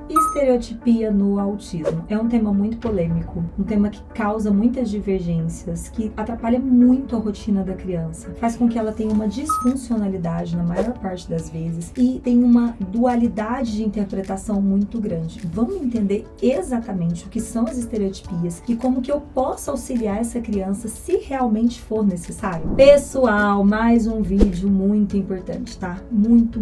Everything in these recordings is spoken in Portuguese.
Estereotipia no autismo é um tema muito polêmico, um tema que causa muitas divergências, que atrapalha muito a rotina da criança, faz com que ela tenha uma disfuncionalidade na maior parte das vezes e tem uma dualidade de interpretação muito grande. Vamos entender exatamente o que são as estereotipias e como que eu posso auxiliar essa criança se realmente for necessário. Pessoal, mais um vídeo muito importante, tá? Muito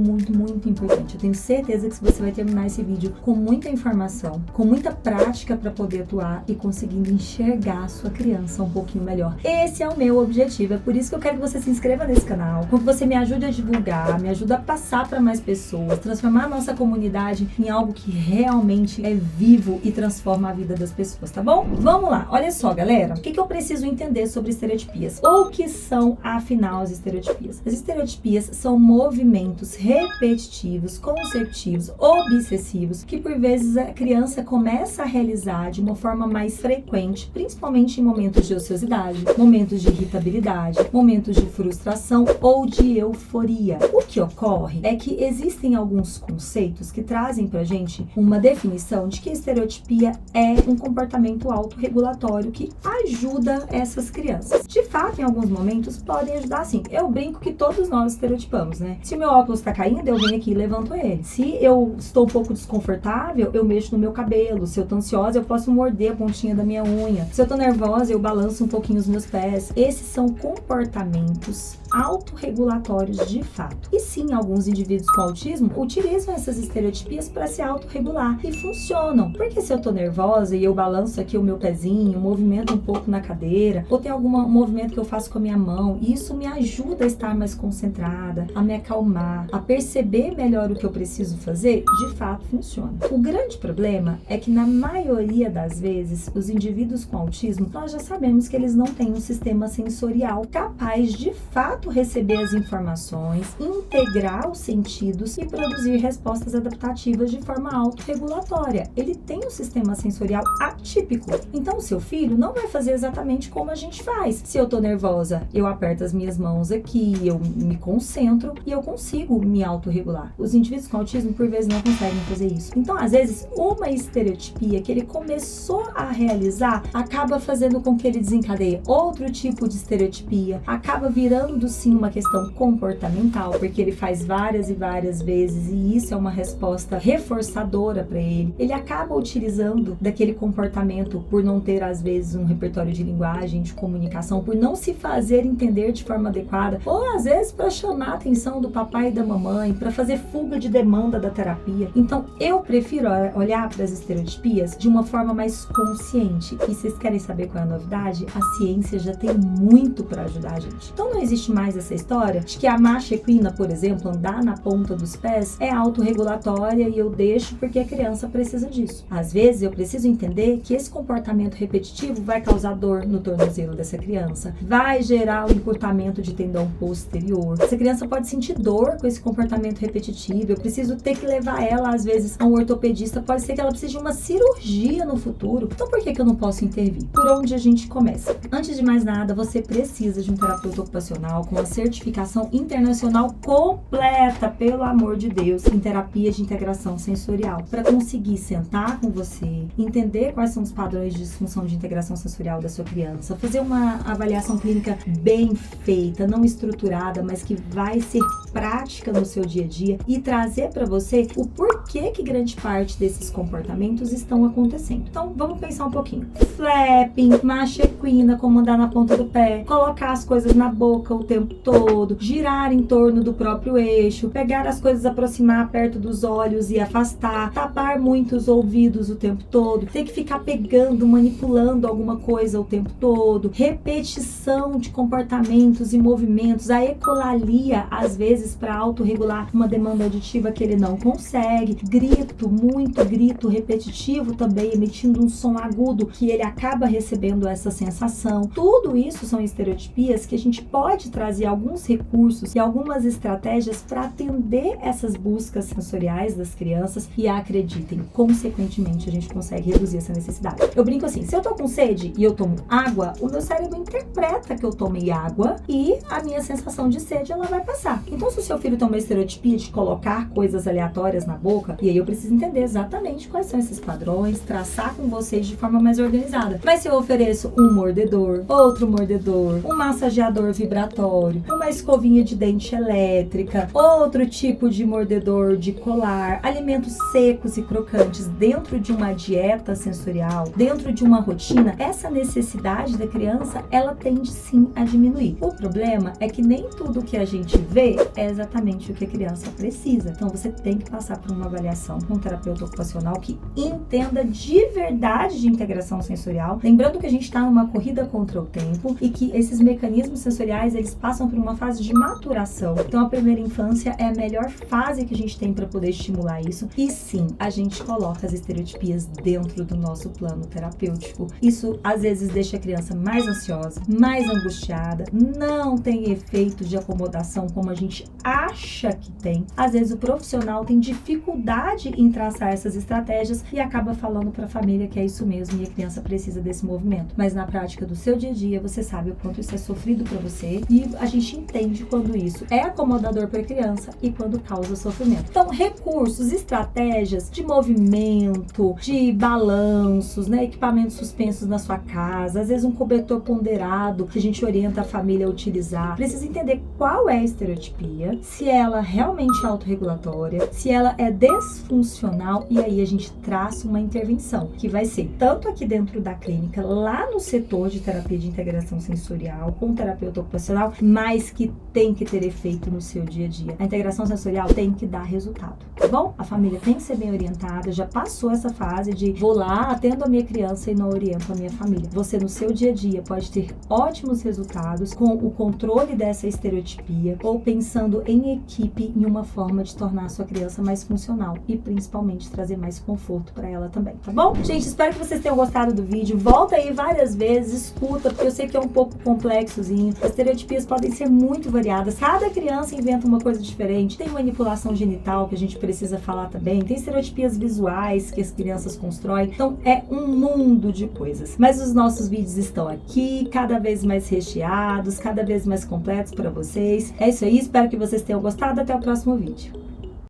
importante. Eu tenho certeza que você vai terminar esse vídeo com muita informação, com muita prática para poder atuar e conseguindo enxergar a sua criança um pouquinho melhor. Esse é o meu objetivo, é por isso que eu quero que você se inscreva nesse canal, que você me ajude a divulgar, me ajude a passar para mais pessoas, transformar a nossa comunidade em algo que realmente é vivo e transforma a vida das pessoas, tá bom? Vamos lá, olha só, galera, o que eu preciso entender sobre estereotipias? O que são, afinal, as estereotipias? As estereotipias são movimentos repetitivos, consecutivos, obsessivos, que por vezes a criança começa a realizar de uma forma mais frequente, principalmente em momentos de ociosidade, momentos de irritabilidade, momentos de frustração ou de euforia. O que ocorre é que existem alguns conceitos que trazem pra gente uma definição de que estereotipia é um comportamento autorregulatório que ajuda essas crianças. De fato, em alguns momentos podem ajudar sim. Eu brinco que todos nós estereotipamos, né? Se meu óculos tá caindo, eu venho aqui e levanto ele. Se eu estou um pouco desconfortável, eu mexo no meu cabelo. Se eu tô ansiosa, eu posso morder a pontinha da minha unha. Se eu tô nervosa, eu balanço um pouquinho os meus pés. Esses são comportamentos autorregulatórios de fato. E sim, alguns indivíduos com autismo utilizam essas estereotipias para se autorregular e funcionam. Porque se eu tô nervosa e eu balanço aqui o meu pezinho, movimento um pouco na cadeira, ou tem algum movimento que eu faço com a minha mão, isso me ajuda a estar mais concentrada, a me acalmar, a perceber melhor o que eu preciso fazer, de fato funciona. O grande problema é que na maioria das vezes, os indivíduos com autismo, nós já sabemos que eles não têm um sistema sensorial capaz de fato receber as informações, integrar os sentidos e produzir respostas adaptativas de forma autorregulatória. Ele tem um sistema sensorial atípico. Então, o seu filho não vai fazer exatamente como a gente faz. Se eu tô nervosa, eu aperto as minhas mãos aqui, eu me concentro e eu consigo me autorregular. Os indivíduos com autismo, por vezes, não conseguem fazer isso. Então, às vezes, uma estereotipia que ele começou a realizar acaba fazendo com que ele desencadeie outro tipo de estereotipia, acaba virando sim uma questão comportamental, porque ele faz várias e várias vezes e isso é uma resposta reforçadora para ele. Ele acaba utilizando daquele comportamento por não ter às vezes um repertório de linguagem, de comunicação, por não se fazer entender de forma adequada, ou às vezes para chamar a atenção do papai e da mamãe, para fazer fuga de demanda da terapia. Então eu prefiro olhar para as estereotipias de uma forma mais consciente. E vocês querem saber qual é a novidade? A ciência já tem muito para ajudar a gente. Então não existe mais essa história de que a marcha equina, por exemplo, andar na ponta dos pés é autorregulatória e eu deixo porque a criança precisa disso. Às vezes eu preciso entender que esse comportamento repetitivo vai causar dor no tornozelo dessa criança, vai gerar o encurtamento de tendão posterior. Essa criança pode sentir dor com esse comportamento repetitivo, eu preciso ter que levar ela às vezes a um ortopedista, pode ser que ela precise de uma cirurgia no futuro. Então por que eu não posso intervir? Por onde a gente começa? Antes de mais nada, você precisa de um terapeuta ocupacional com a certificação internacional completa, pelo amor de Deus, em terapia de integração sensorial, para conseguir sentar com você, entender quais são os padrões de disfunção de integração sensorial da sua criança, fazer uma avaliação clínica bem feita, não estruturada, mas que vai ser prática no seu dia a dia e trazer para você o porquê que grande parte desses comportamentos estão acontecendo. Então, vamos pensar um pouquinho. Flapping, marcha equina, como andar na ponta do pé, colocar as coisas na boca o tempo todo, girar em torno do próprio eixo, pegar as coisas, aproximar perto dos olhos e afastar, tapar muito os ouvidos o tempo todo, ter que ficar pegando, manipulando alguma coisa o tempo todo, repetição de comportamentos e movimentos, a ecolalia, às vezes, para autorregular uma demanda auditiva que ele não consegue, grito, muito grito repetitivo também, emitindo um som agudo que ele acaba recebendo essa sensação. Tudo isso são estereotipias que a gente pode trazer trazer alguns recursos e algumas estratégias para atender essas buscas sensoriais das crianças e acreditem, consequentemente a gente consegue reduzir essa necessidade. Eu brinco assim, se eu tô com sede e eu tomo água, o meu cérebro interpreta que eu tomei água e a minha sensação de sede ela vai passar. Então se o seu filho tem uma estereotipia de colocar coisas aleatórias na boca, e aí eu preciso entender exatamente quais são esses padrões, traçar com vocês de forma mais organizada. Mas se eu ofereço um mordedor, outro mordedor, um massageador vibratório, uma escovinha de dente elétrica, outro tipo de mordedor de colar, alimentos secos e crocantes dentro de uma dieta sensorial, dentro de uma rotina, essa necessidade da criança, ela tende sim a diminuir. O problema é que nem tudo que a gente vê é exatamente o que a criança precisa. Então você tem que passar por uma avaliação com um terapeuta ocupacional que entenda de verdade de integração sensorial, lembrando que a gente está numa corrida contra o tempo e que esses mecanismos sensoriais, eles passam por uma fase de maturação. Então a primeira infância é a melhor fase que a gente tem para poder estimular isso. E sim, a gente coloca as estereotipias dentro do nosso plano terapêutico. Isso às vezes deixa a criança mais ansiosa, mais angustiada, não tem efeito de acomodação como a gente acha que tem. Às vezes o profissional tem dificuldade em traçar essas estratégias e acaba falando para a família que é isso mesmo e a criança precisa desse movimento. Mas na prática do seu dia a dia, você sabe o quanto isso é sofrido para você e a gente entende quando isso é acomodador para a criança e quando causa sofrimento. Então, recursos, estratégias de movimento, de balanços, né, equipamentos suspensos na sua casa, às vezes um cobertor ponderado que a gente orienta a família a utilizar. Precisa entender qual é a estereotipia, se ela realmente é autorregulatória, se ela é desfuncional e aí a gente traça uma intervenção que vai ser tanto aqui dentro da clínica, lá no setor de terapia de integração sensorial, com o terapeuta ocupacional, mas que tem que ter efeito no seu dia a dia. A integração sensorial tem que dar resultado, tá bom? A família tem que ser bem orientada, já passou essa fase de vou lá, atendo a minha criança e não oriento a minha família. Você no seu dia a dia pode ter ótimos resultados com o controle dessa estereotipia ou pensando em equipe em uma forma de tornar a sua criança mais funcional e principalmente trazer mais conforto para ela também, tá bom? Gente, espero que vocês tenham gostado do vídeo. Volta aí várias vezes, escuta, porque eu sei que é um pouco complexozinho. As estereotipias podem ser muito variadas. Cada criança inventa uma coisa diferente. Tem manipulação genital que a gente precisa falar também. Tem estereotipias visuais que as crianças constroem. Então, é um mundo de coisas. Mas os nossos vídeos estão aqui, cada vez mais recheados, cada vez mais completos para vocês. É isso aí, espero que vocês tenham gostado. Até o próximo vídeo.